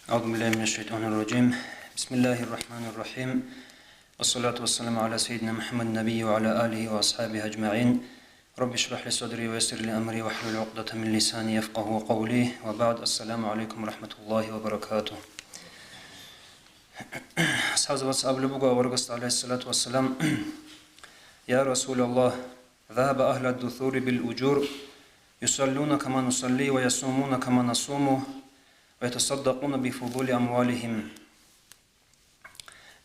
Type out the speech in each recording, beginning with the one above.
أعوذ بالله من الشيطان الرجيم. بسم الله الرحمن الرحيم. والصلاة والسلام على سيدنا محمد النبي وعلى آله وأصحابه أجمعين. رب اشرح لي صدري ويسر لي أمري واحلل عقدة من لساني يفقهوا قولي. وبعد، السلام عليكم ورحمة الله وبركاته. أصحاب أبو لبوغا ورقصت عليه الصلاة والسلام: يا رسول الله، ذهب أهل الدثور بالأجور يصلون كما نصلي ويصومون كما نصوم ويتصدقون بفضول أموالهم.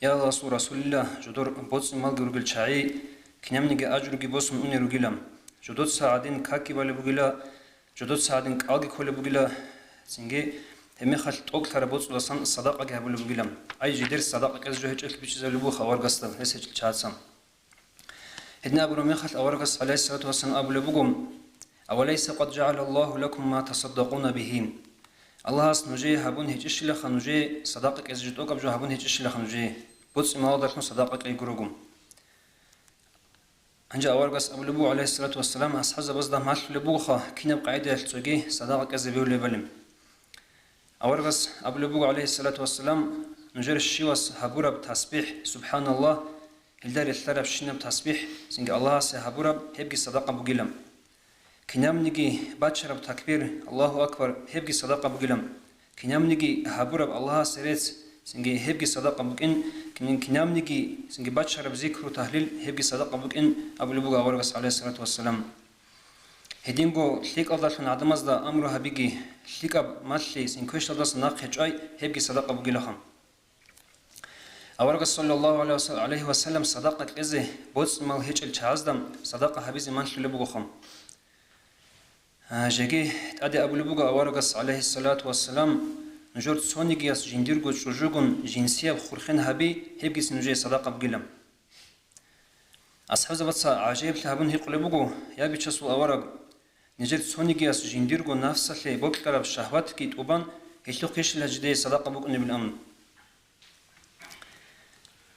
يا رسول الله، جدور بوس مال جرجل شعي كنيمنيجي أجرجي بوس من رجلام جدود ساعدين كاكي بالبوغلا جدود ساعدين كاغي كل بوغلا سنجي هم خالت أكثر بوس لسان الصداقة جهبل بوغلام أي جدير الصداقة كذا جهج أكل بيش زلبو خوار قصدم هسه الشاتسام هدنا أبو رمي خالت أورقص عليه الصلاة والسلام أبو لبوغم أوليس قد جعل الله لكم ما تصدقون به. الله نجي هبون هيجش لخ نجي صداقك إزجت أوكب جو هبون هيجش لخ نجي بوتس ما ودركم صداقك أي جروجم. أنجا أورقص أبو لبو عليه الصلاة والسلام أصحاب بصدا مال لبوخا كنا بقاعدة تسوقي صداقك أزبيو لبلم. أورقص أبو لبو عليه الصلاة والسلام نجر الشيوس هبورا بتسبيح سبحان الله هلدار الثرب شنب تسبيح سنج الله سهبورا هبقي صداقة بقلم. كنامنيجي باتشرب تكبير الله أكبر هبقي صداقة بقلم. كنامنيجي هبورب الله سريت سنجي هبقي صداقة بقين كنامنيجي سنجي باتشرب ذكر وتهليل هبقي صداقة بقين أبو لبوغا ورقص عليه الصلاة والسلام. هدينغو ثيك الله لنا عدمز دا أمره بيجي ثيك أب مالي سنكوش الله سناق هجاي هبقي صداقة بقلهم. أورقص صلى الله عليه وسلم صداقة إزه بوز مال هج الشهازدم صداقة حبيز مال لبوغهم. جاكي تأدي أبو لبوغا أورقص عليه الصلاة والسلام نجورت سونيجياس جنديرغو شجوغن جنسية خورخين هبي هبقي سنجي صداقة بقلم. أصحاب زبطة عجيب لهبون هيق لبوغو يا بيشسو أورق نجورت سونيجياس جنديرغو نفسه لي بوكترب شهوات كي توبان هيتلو قيش لجدي صداقة بقلم بالأمن.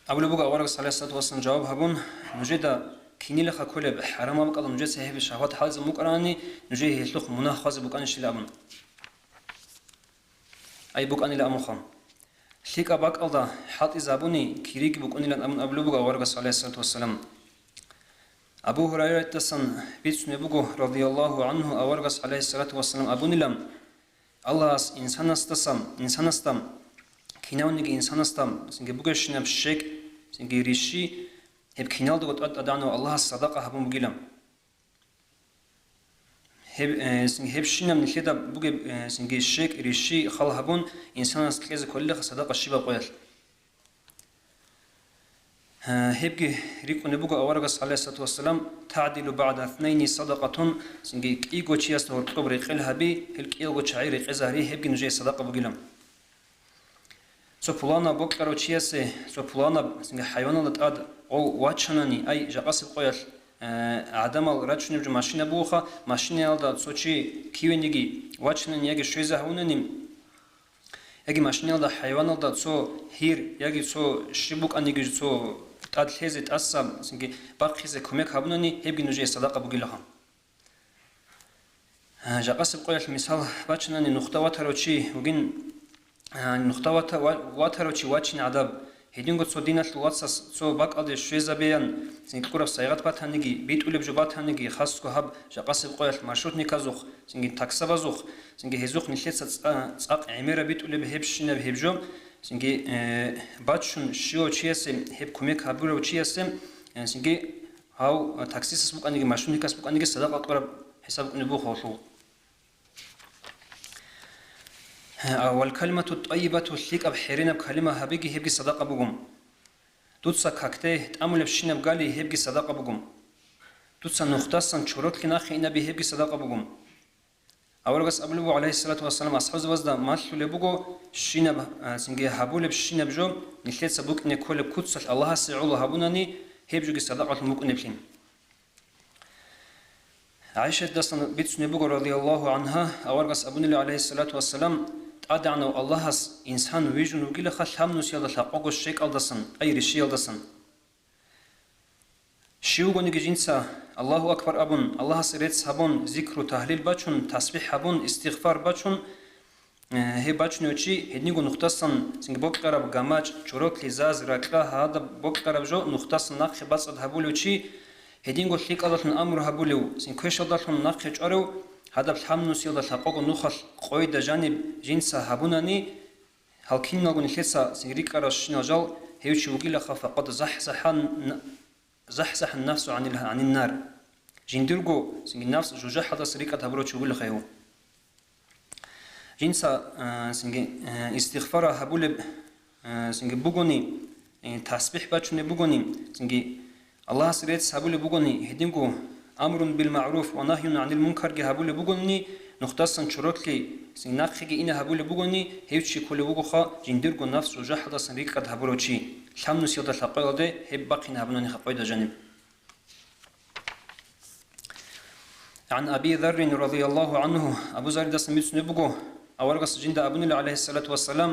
أبو لبوغا أورقص عليه الصلاة والسلام جواب هبون نجيدا كيني لخا كله حرام بقى نجي سهب الشهوات حاز مقراني نجي هيتلو مناخذ بقان شلامن أي بقاني لأمخم ثيك أباك الله حاط إزابوني كيريك بقاني لأمن أبو لبوغا أورقص عليه الصلاة والسلام. أبو هريرة تسن بيت نبوغو رضي الله عنه أورقص عليه الصلاة والسلام أبوني لم الله إنسان استم كيناونيجي إنسان استم سنجي بوغش نبشك سنجي ريشي هب كينال دوت أدانو الله الصداقة هبون بقيلم هب شينام نخيدا بوغ سنجي الشيك ريشي خال هبون إنسان استكيز كله صداقة شباب قيل هبجي ريكو نبوغ أورقص عليه الصلاة والسلام تعدل بعد اثنين صدقة سنجي كيغو تشياس نور قبر قيل هبي هل كيغو تشعير قزاري هبجي نجي صداقة بقيلم سو فلانا بوكلارو تشياسي سو فلانا سنجي حيوانا لتقاد أو واتشاناني أي جاقاسي قيل عدم الرجل نبجو ماشينا بوخا ماشينا يالدا سوچي كيوينيجي واتشاناني يجي شويزا هوناني يجي ماشينا يالدا حيوان يالدا سو هير يجي سو شبوك أنيجي سو تاد لهزت أسام سنجي باقيزة كوميك هابوناني هبجي نجي صداقة بقيلها جاقاسي قيل مثال واتشاناني نخطة واتروشي وجين نخطة واتروشي واتشين عذاب هيدينغو سو دينات لواتساس سو باك أدي شويزا بيان سنجي كورف سايغات باتانيجي بيت أولي بجو باتانيجي خاصكو هاب جاقاسي قيل مارشروت نيكازوخ سنجي تاكسا بازوخ سنجي هيزوخ نخليتسا تساق عميرا بيت أولي بهبشينا بهبجو سنجي باتشون شيو تشياسي هب كوميك هابورو تشياسي سنجي هاو تاكسيسس بوك أنيجي مارشروت نيكاس بوك أنيجي صداقة قرب حساب نبو خوصو. والكلمة الطيبة ثيك أبحرنا بكلمة هبيجي هبجي صداقة بقوم دوتسا كاكته تأمل بشينا بقالي هبجي صداقة بقوم دوتسا نختصا شروط لنا خينا بهبجي صداقة بقوم أورقص أبلغو عليه الصلاة والسلام أصحاب وزدا مالو لبقو شينا سنجي هابول بشينا بجو نخلت سبوك نكول بكتسل الله سعول هابوناني هبجي صداقة الممكن نبلين. عائشة دستن بيت نبوغ رضي الله عنها أورقص أبوني عليه الصلاة والسلام أدعنو الله إنسان ويجون وقيل خلهم نسيال الحقوق الشيك ألدسن أي رشي ألدسن شيوغو نيجي جنسا الله أكبر أبون الله سريت هبون ذكر تهليل باتشون تسبيح هبون استغفار باتشون هي باتشنوچي هدنيغو نختسن سنگ بوكقرب غاماج چوروك لزاز راكلا هذا بوكقرب جو نختسن نخ بصد هبولوچي هدينغو ليقالتن امر هبولو سن كوشودالن نخ چورو هذا الحمنوس يودا ثقوغ نخل قويدا جانب جنسا هبوناني هالكينغون خيسا سنريكاراش نجال هيوچي وغيلا فقد زحزح النفس عن النار جندرغو سن النفس جوجا حدا سريكا تبروچ وغيلا خيو جنسا سنگ استغفار هبول سنگ بوغوني تسبيح بچونه بوغوني سنگ الله سريت هبول بوغوني هدينغو امر بالمعروف ونهي عن المنكر هبول بوغوني نختسن چروكلي سنگ نخيگي اين هبول بوغوني هيوچي كل بوغخا جندرغو نفس وجحدا سنريكا هبروچي خمنوس يودا ثقيده هب باقين هبنوني خقيده جانب عن ابي ذر رضي الله عنه ابو ذر دسميت نبوغو أورغس جند أبن عليه الصلاة والسلام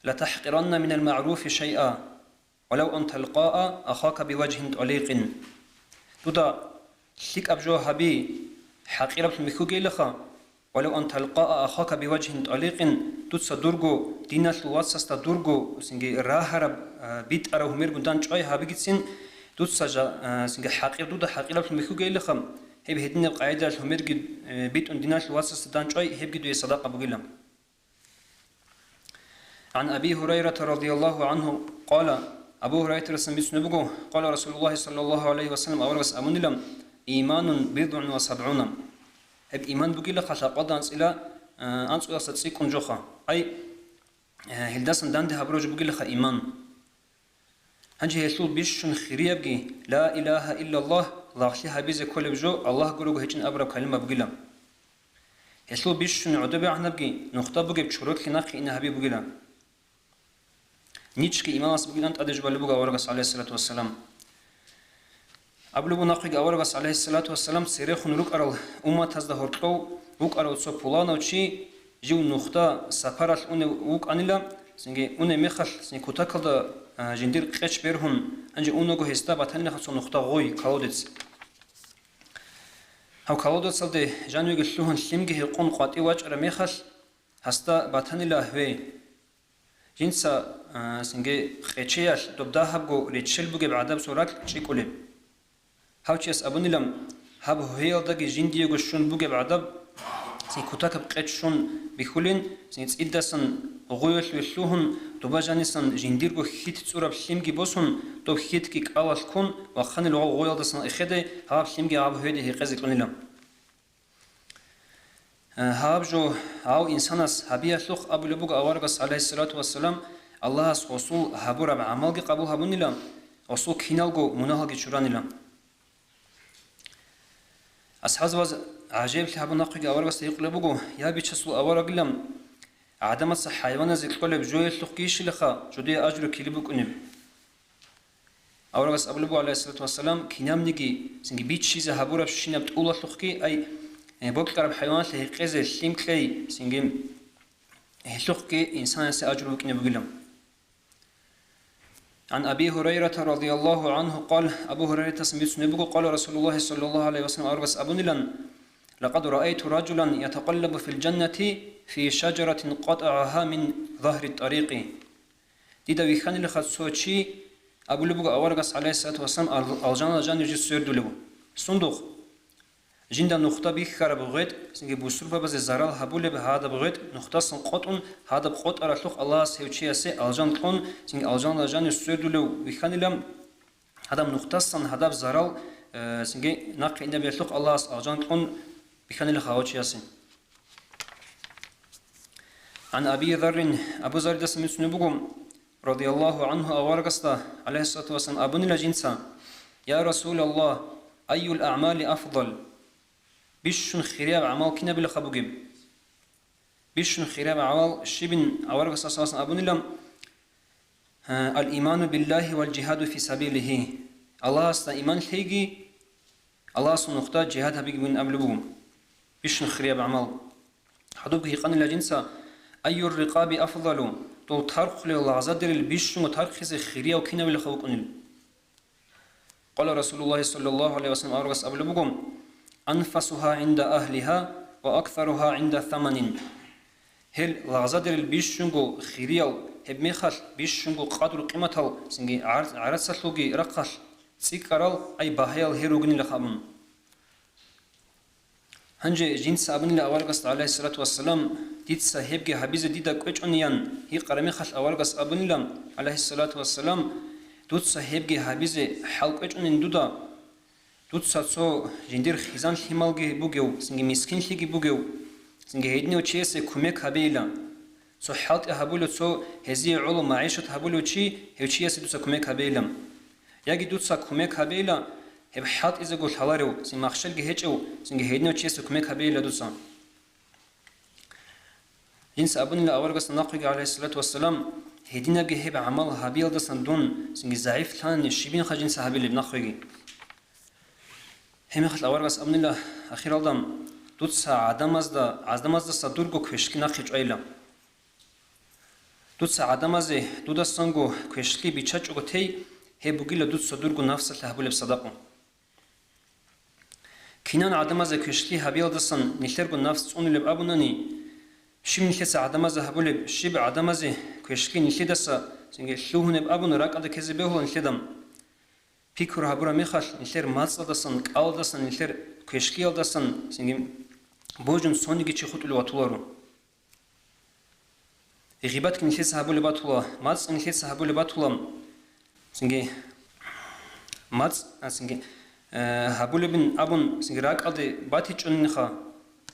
لتحقرن من المعروف شيئا ولو أن تلقاء أخاك بوجه طليق تودا لك أبجو هبي حقيرة المخوغي لخا ولو أن تلقاء أخاك بوجه طليق تتسا درغو دينات الواسستا درغو سنجي راهرب بيت أره ميرغو دان چوي هبي جتسين تتسا سنجي حقيرة تودا حقيرة المخوغي لخا هب هدين القاعدة الهمرج بيت أنديناش الواسطة دان شوي هب جدوي صداقة بقولهم. عن أبي هريرة رضي الله عنه قال أبو هريرة سميت نبغو قال رسول الله صلى الله عليه وسلم أورس أمنلم إيمان بضع وسبعون هب إيمان بقول خلا قدان إلى أنس إلى ستسيكون جوخا أي هلداسن دان ده بروج بقول خا إيمان هنجي يسول بيشون خريبجي لا إله إلا الله لاخلي هبيز كل بجو الله قروق هيجن أبرا كلمة بقولم يسول بيشون عدبي عنا بجي نقطة بجي بشروط لناقي إن هبي بقولم نيتشكي إمام أس بقولم تأدج بالبوغا ورقص عليه الصلاة والسلام أبلغ ناقي ورقص عليه الصلاة والسلام سيرخ نروك أرل أمة تزده هرقو وك أرل صبولانا وشي جو نقطة سفرال أن وك أنيلا سنجي أن مخل سنجي كتاكل دا جندير قيش بيرهن أنجي أنو هستا باتنلي خصو نقطة غوي كالودتس هاو كالودتس الدي جانو يقلوهن سلمجي هيقون قاطي واج أرميخل هستا باتنلي هوي جنسا سنجي قيشيال دوبداها بغو ريتشل بغي بعدب سوراك شيكولي هاو چيس أبنلم هاب هيال داقي جندي يقشون بغي بعدب سن كتاكب قيشون بخولين سن إدسن غويل ويلوهن دوباجانيسن جنديرغو خيت تصورب سلمجي بوسن دو خيت كيك أول كون وخان الغو غويل دسن إخده هاب سلمجي عاب هيدي هيقزي قنلم هاب جو هاو إنسانس هبيا لوخ أبو لبوغ أورغس عليه الصلاة والسلام الله وصول هابورا بعمالغي قبول هابونيلم وصول كينالغو مناهلغي شورانيلم أصحاب واز عجيب لهابو ناقي أورغس يقلبوغو يا بيتشسو أورغلم عدم الحيوان زيقلب جوي لوخيش لخا جودي أجر كيلبوك أنب أورغس أبو لبوغ عليه الصلاة والسلام كينام نيجي سنجي بيتشيز هابورا بشينا بتقول لوخي أي بوكتر بحيوانات اللي قزل سيمكلي سنجيم هلوكي إنسان سأجر وكنا بقولهم. عن أبي هريرة رضي الله عنه قال أبو هريرة سمعت نبغو قال رسول الله صلى الله عليه وسلم أرغس أبو نلن لقد رأيت رجلا يتقلب في الجنة في شجرة قطعها من ظهر الطريق ديدا ويخان لخد سوتشي أبو لبغو أورغس عليه الصلاة والسلام الجنة جان يجي سيردو لبو صندوق جندا نقطة بيخار بغيت سنجي بوسر بابز زرال هبول بهذا بغيت نقطة سنقطن هذا بقط أرخلق الله سيوتشي سي الجان قون سنجي الجان لجان يسردلو بيخانيلم هذا نقطة سن هذا بزرال سنجي نقل إن بيخلق الله الجان قون بيخانيل خاوتشي سي عن أبي ذر أبو ذر دسم سنبوغم رضي الله عنه أورغستا عليه الصلاة والسلام أبن لجنسا يا رسول الله أي الأعمال أفضل بيشون خيريا بعمل كنا بلا خبوجيب بيشون خيريا بعمل شبن أورغ أساسا أبون لهم الإيمان بالله والجهاد في سبيله الله است إيمان هيجي الله سنختار جهاد هبيج من قبل بوم بيشون خيريا بعمل حدوك هيقان الجنسا أي الرقاب أفضل تو ترق للعزاد البيشون ترق خيريا وكنا بلا خبوجن قال رسول الله صلى الله عليه وسلم أورغ قبل بوم أنفسها عند أهلها وأكثرها عند ثمن هل لغزادر البيشونغو خيريال هب ميخال بيشونغو قادر قيمتال سنجي عرسلوغي رقال سيكارال أي باهيال هيروغني لخابن هنجي جنس أبن لأولغس عليه الصلاة والسلام ديت صاحبك حبيزة ديدا كوچونيان هي قرمي خال أولغس أبن لام عليه الصلاة والسلام دوت صاحبك حبيزة حال كوچونين دودا دوت ساتسو جندير خيزان حمالغي بوغيو سنجي مسكين لغي بوغيو سنجي هيدنيو چيسي كوميك هبيلا سو حالت هبولو سو هزي علو معيشت هبولو چي هيو چيسي دوسا كوميك هبيلا ياگي دوتسا كوميك هبيلا هب حالت إذا قلت حواريو سن مخشلغي هيچو سنجي هيدنيو چيسي كوميك هبيلا دوسا جنس أبن الله أورغس ناقوغي عليه الصلاة والسلام هيدنيو هب عمل هبيل دسان دون سنجي ضعيف لان شبين خجنس هبيل بناقوغي همي خل أورغس أبن الله أخير الدم دوتسا عدمازدا صدورغو كوشكي ناقيج أيلا دوتسا عدمازي دودا سانغو كوشكي بيچاچوغو تي هبوغيلا دوت صدورغو نفس لهبول بصدقو كينان عدمازي كوشكي هبيل دسان نيلترغو نفس اونلب ابوناني شيم نيلتسا عدمازي هبول شيب عدمازي كوشكي نيلتدسا سنگي لوهنب ابون راقادا كزبيهو نيلتدم بيكور هبورا ميخال نيلتر مازدسان قالدسان نيلتر كوشكي алдасан سنگي بوجن سونيگي چخوتلو واتولارو غيبات كنيسة هبول باتولا ماز كنيسة هبول باتولا سنگي ماز سنگي هبول بن ابون سنگي راك aldı باتي چوننخا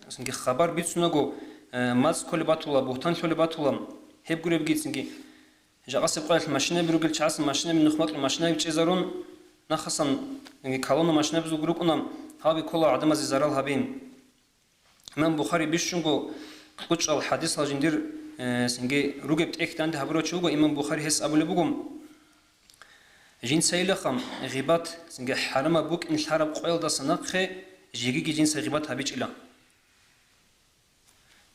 سنگي خبر بيتسونغو ماز كول باتولا بوتان كول باتولا هب گورب گيت سنگي جاقاسب قال ماشينه بروگل چاس ماشينه من نخماق ماشينه چيزارون نخسن سنگي كالونو ماشينه بزو گروقونام هابي كولا عدم زرال هابين من بخاري بيشونغو قوچ الحديث هاجندير سنگي روگبت اكتاند هبرو چوغو امام بخاري هس ابول بوغم جين سيلخم غيبات سنگي حرم بوك ان الحرب قويل دا سنقخه جيگي جنس غيبات هابيچ الا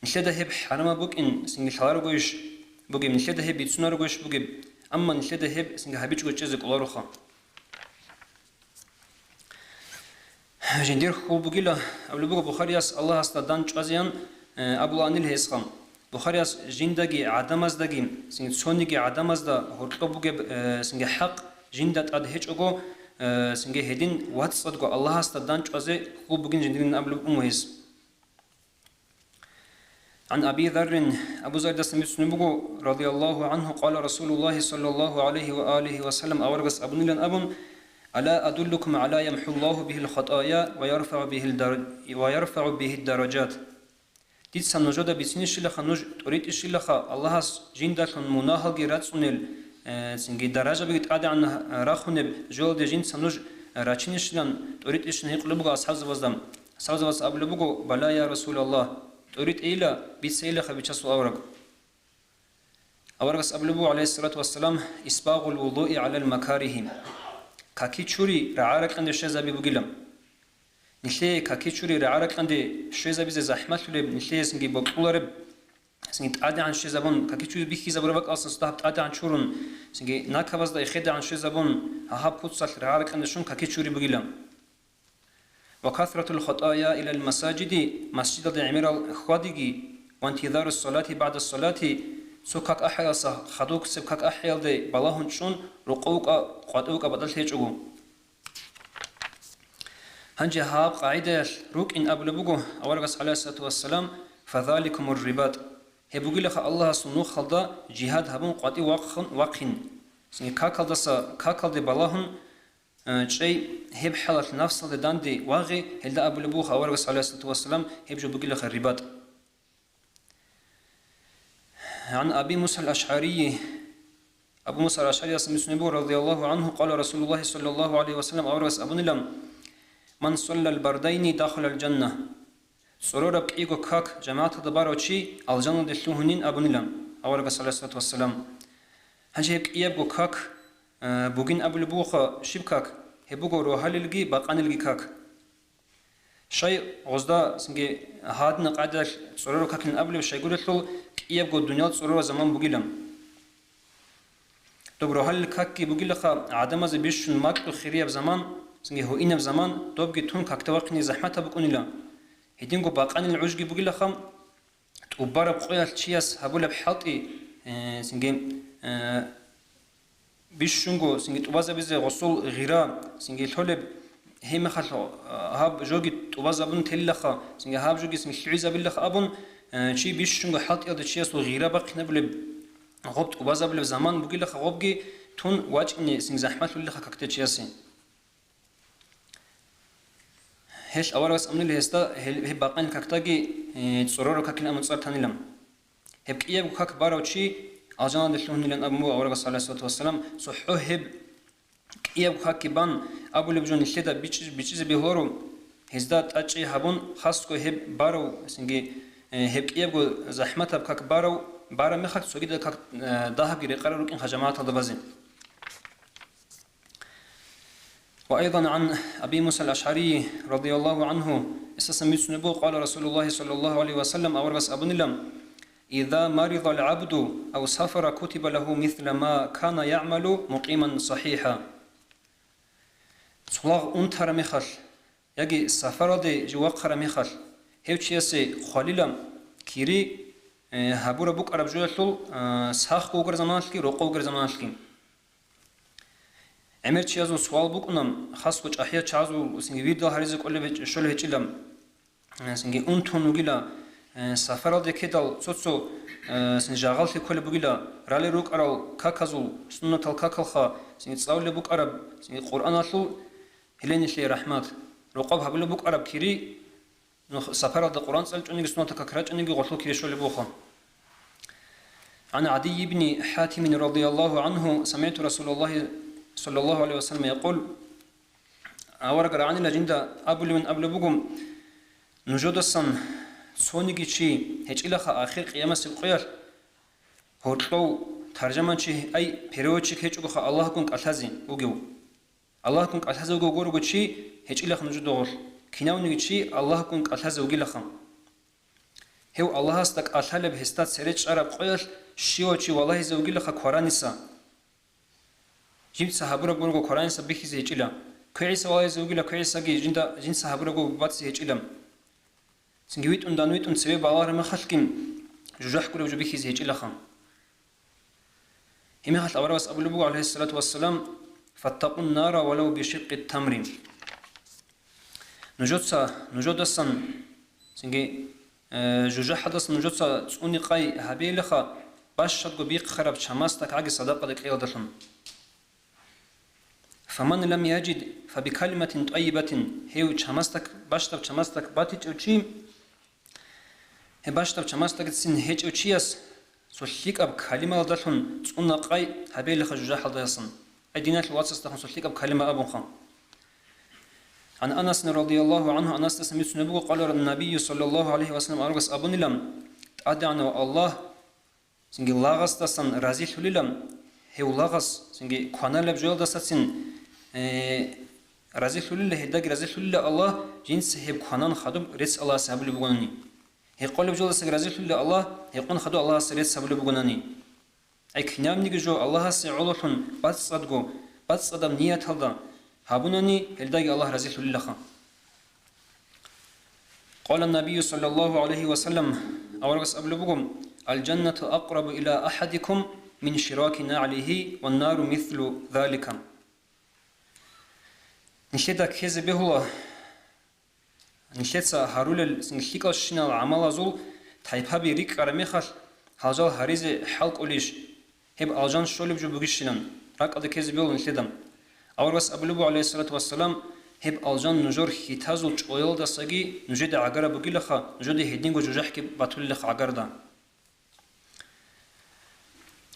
نشدا هب حرم بوك ان سنگي الحرب گوش بوگم نشدا هب بيتسونار گوش بوگم اما نشدا هب سنگي هابيچ گوچز قلاروخا جندير خو بوغيلا ابو بوغ بخارياس الله استدان چازيان ابو انيل هيسخم بخارياس جندگي عدمازدگي سين سونيگي عدمازدا هورتو بوغ سين حق جندات اد هيچوغو سين هيدين واتسدگو الله استدان چازي خو بوغين جندين ابو مويس عن ابي ذر ابو ذر دسمسنبو رضي الله عنه قال رسول الله صلى الله عليه واله وسلم اورغس ابن ابن ألا أدلكم على يمحو الله به الخطايا ويرفع به الدرجات ديت سنوجودا بسنش لخا نوج تريد إش لخا الله جندك مناهل جراتسونل سنجي درجة بيت عاد عن راخونب جول دي جند سنوج راتشنش لان تريد إش نيقلبوا أصحاب وزدم أصحاب وز أبلبوا بلا يا رسول الله تريد إيلا بيسيل خا بيشسو أورغ أبلبوا عليه الصلاة والسلام إسباغ الوضوء على المكاره كاكي چوري رعارك عند شيزا بيبوغيلم نخلي كاكي چوري رعارك عند شيزا بيز زحمت لب نخلي سنجي بقولرب سنجي تعدي عن شيزا بون كاكي چوري بيخي زبربك اصلا ستاب تعدي عن چورن سنجي ناكباز دا يخد عن شيزا بون هاب كوتسال رعارك عند شون كاكي چوري بوغيلم وكثرة الخطايا الى المساجد مسجد العمير الخواديغي وانتظار الصلاة بعد الصلاة سوكاك أحيال صح خدوك سبكاك أحيال دي بلاهن شون رقوك قادوك بدل هيجوغو هنجي هاب قاعدة روك إن أبلبوغو أورغس عليه الصلاة والسلام فذلكم الرباط هبوغي لخ الله سنو خلدا جهاد هبون قادي واقن سنجي كاكال دي بلاهن شيء هب حالة نفس دي دان دي واغي هلدا أبلبوغ أورغس عليه الصلاة والسلام هبجو بوغي لخ الرباط عن أبي موسى الأشعري أبو موسى الأشعري اسمه رضي الله عنه قال رسول الله صلى الله عليه وسلم أورس أبو نلم من صلى البردين داخل الجنة سرور بكيغو كاك جماعة دبارو چي الجنة دلوهنين أبو نلم أورس صلى الله عليه وسلم هنجي بكيغو كاك بوغين أبو لبوخ شبكاك هبوغو روحال الگي باقان الگي كاك شيء غزدا سنجي هادنا قاعدة سرور كاكين أبو لب شيء قولتلو يبقى الدنيا صورة زمان بقيلم تبرو هل كاكي بقيلخا عدم از بيشون ماكتو خيرية بزمان سنجي هو إنا بزمان تبقى تون كاكتواقني زحمتها بقونيلا هيدينكو باقاني العجقي بقيلخا وبارب قويل تشياس هبولا بحطي سنجي بيشونغو سنجي توبازا بيزي غسول غيرا سنجي الحلب هي مخل هاب جوجي توبازا بون تلخا سنجي هاب جوجي سنجي العزا باللخ أبون شي بيشونغو حطي أو تشياس وغيرا باقي نبل غوب توبازا بل زمان بقول لخ غوبجي تون واجني سنجي زحمة لخ كاكتة تشياسين هش أول بس أمني لهستا هي باقين كاكتاجي تصرور كاكين أمن صار تانيلم هب كيا بكاك باراو شي أجان دلهم نيلن أبو أول بس عليه الصلاة والسلام صحو هب كيا بكاك بان أبو لبجون الشدة بيجز بيهورو هزدات أشي هبون خاصكو هب باراو سنجي هب كيا بكو زحمة بكاك باراو بارا مخك سويدا كاك داهب جري قرروا إن خجمات الضبازين وأيضا عن أبي موسى الأشعري رضي الله عنه استسميت نبو قال رسول الله صلى الله عليه وسلم أورغس أبو نلم إذا مرض العبد أو سافر كتب له مثل ما كان يعمل مقيما صحيحا صلاغ أنتر مخل يجي سافر دي جواقر مخل هيوشيسي خليلا كيري هبورا بوك عرب جوالتول ساخ قوغر زمانشكي رو قوغر زمانشكي عمر چیزو سوال بکنم خاص کچ احیا چازو سنگی ویدو هریز کلی شل هچیلم سنگی اون تونوگیلا سفر ده کدال سوتسو سنگی جاغالتی کلی بگیلا رالی روک ارال کاکازو سنت الکاکالخا سنگی تصاولی بوک عرب سنگی قرآن اشلو هلینشلی رحمت رقاب هبلو بوک عرب کیری سفر ده قرآن سال چونی سنت کاکرا چونی غلطو کیری شل بوخم عن عدي بن حاتم رضي الله عنه سمعت رسول الله صلى الله عليه وسلم يقول أورق رعني لجندا أبل من أبل بقوم نجود السن سونيكي شيء هيج إلى آخر قيامة القيار هوتلو ترجمة شيء أي بيروت شيء هيج أخا الله كونك ألهزين وجو الله كونك ألهز وجو جورو شيء هيج إلى نجود دور كناوني شيء الله كونك ألهز وجيل خم هو الله استك ألهل بهستات سريج عرب قيار شيء وشيء والله زوجيل خا قرانيسا جيم صحابرا غورغو قران سبخي زيچلا كويس واي زوغلا كويس ساغي جين صحابرا غو بات زيچلم سنگويت und dann und zwei باور ما خلقين جوجح كلو جبخي زيچلا خم هم حال اورس ابو لبو عليه الصلاه والسلام فاتقوا النار ولو بشق التمر نجودسن سنگي جوجح حدث نجودسا توني قاي هبيلخا باشد غو بيق خرب شماستك عقي صدقه دقيقه فمن لم يجد فبكلمة طيبة هيو چمستك باشتب چمستك باتيچ اوچي هي باشتب چمستك سين هيچ اوچياس سوليك اب كلمة دلون صنا قاي هبيل خجوجا حديسن ادينات الواتس تخن سوليك اب كلمة ابو خان عن انس رضي الله عنه انس سميت نبو قال النبي صلى الله عليه وسلم ارغس ابو نلم ادعنا الله سنجي لاغس تسن رازي للم هيو لاغس سنجي كونالب جول دساتين رازي لله داغ رازي لله الله جنس هب كونان خدم رس الله سبل بغنني هي قلب جول دس رازي لله الله يقون خدو الله سريت سبل بغنني اي كنام نيجي جو الله سعولون بس صدقو بس صدم نيت هذا هابونني هلداغ الله رازي لله خان قال النبي صلى الله عليه وسلم اورغس ابلبغم الجنة أقرب إلى أحدكم من شراك نعله والنار مثل ذلك نشيدا كيز بهلا نشيتسا هارول سنخيكا شنا العمل زول تايبها بيريك قرميخال هاجال هاريز حلق أوليش هب ألجان شولب جو بغيشنن راك أدا كيز بهلا نشيدم أورغس أبلبو عليه الصلاة والسلام هب ألجان نجور خيتازو چويل دساقي نجيد عقارا بغيلخا نجود هيدينغو جوجحكي باتوليخ عقاردا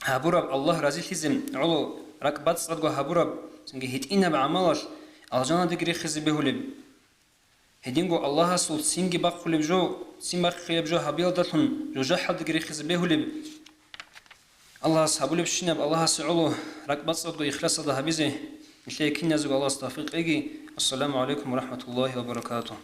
هابورب الله رازي خزم علو ركبات صدقو هابورب سنجي هيتينا بعملش الجنة دقري خزي بهولب هدينغو الله سول سنجي باقولب جو سين باقولب جو هابيل دلهم جو جحل دقري خزي بهولب الله سابولب شنب الله سعلو ركبات صدقو إخلاص ده هبيزه مثل كنا زوج الله استغفر السلام عليكم ورحمة الله وبركاته.